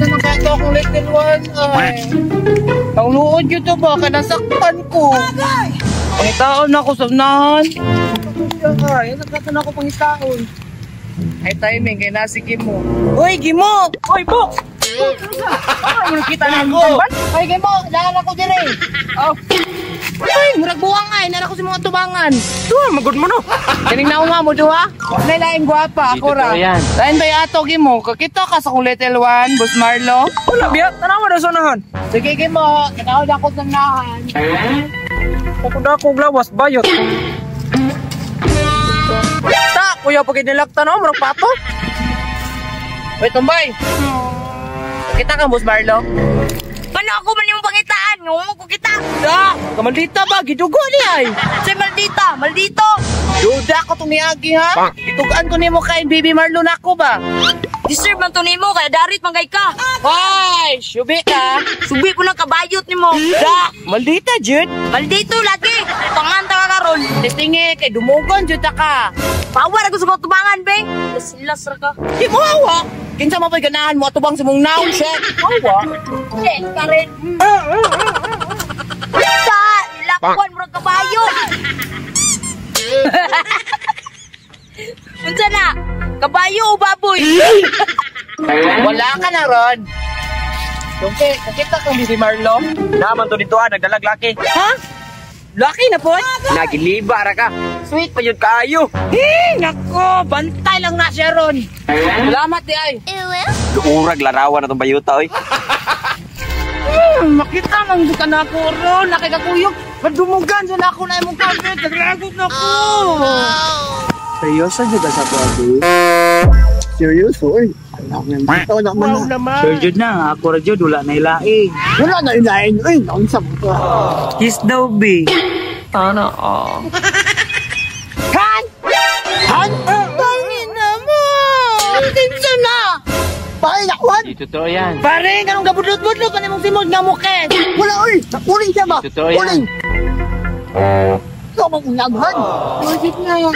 na nakato akong little one ay. Ang luod yun to ba? Kanasaktan ko. Pangitaon ako sa unahan. Ay, nasaktan ako pangitaon. Ay, timing, kaya nasi Gimo. Uy, Gimo! Uy, po! Ano kita na ako? Ay, Gimo, lahan ako dire. Oh. Ay, murag buwang ay, nara ko sa mga tubangan. Duha, magod mo no. Kaning naunga mo, duha? Lain guwapa, ako ra. Lain ba yato, Gimo? Kakita ka sa kong little one, Boss Marlo? Wala, biya. Tanawa na sa unahan. Sige, Gimo. Nakawad ako sa unahan. Ako lawas, bayot. Ta, kuya, pag inilakta na, marang pato. Wait, tumbay. Kita ka, Boss Marlo? Ano ako man yung pangitaan? Ngumong ko kita. Da! Kamaldita ba? Gidugo ni ay. Say maldita, maldito. Duda ko itong niagi ha. Itugaan ko ni mo kain, baby Marlo na ako ba? Deserve man to nimo kaya darit mangay ka. Ay! Syubi ka. Subi po ng kabayot nimo. Da! Maldita, Jud. Maldito lagi. Tangan ta ka karon. Testingi, kay dumugon, Jud ka. Power ako sa mga tubangan, beng. Silas ra ka. Di mo hawa. Kinsa mo pa'y ganahan mo atubang sa mong noun, shit. Hawa. Eh, Karen. Sa, nilakwan mo ng kabayo. Unsa na? Kabayo o baboy? Wala ka na, Ron. Okay, nakita kong baby Marlo. Naman to dito, nagdalag laki. Ha? Laki na po? Nagiliba ra ka. Sweet pa yun kayo. Nako, bantay lang na siya, Ron. Salamat, di ay. Urag larawan na itong bayuta, oy. Makita mang buka na ako, Ron. Nakikakuyog. Madumugan dyan ako na imong kapit. Nagragot na ako. Seryoso juga sa bago. Seryoso, eh. Ito na man na. Sir Jud na, ako ra Jud, wala na ilaing. Wala na inain, eh. Naunsa mo ka. Kiss daw, be. Tana, Han! Han! Pangin na mo! Kinsa na! Bakit nakwan? Di totoo yan. Pare, ganun gabudlot-budlot pa nimong simod nga mukit. Wala, eh. Nakuling siya ba? Totoo yan. Kuling. Ikaw mong unaghan. Bakit na yan?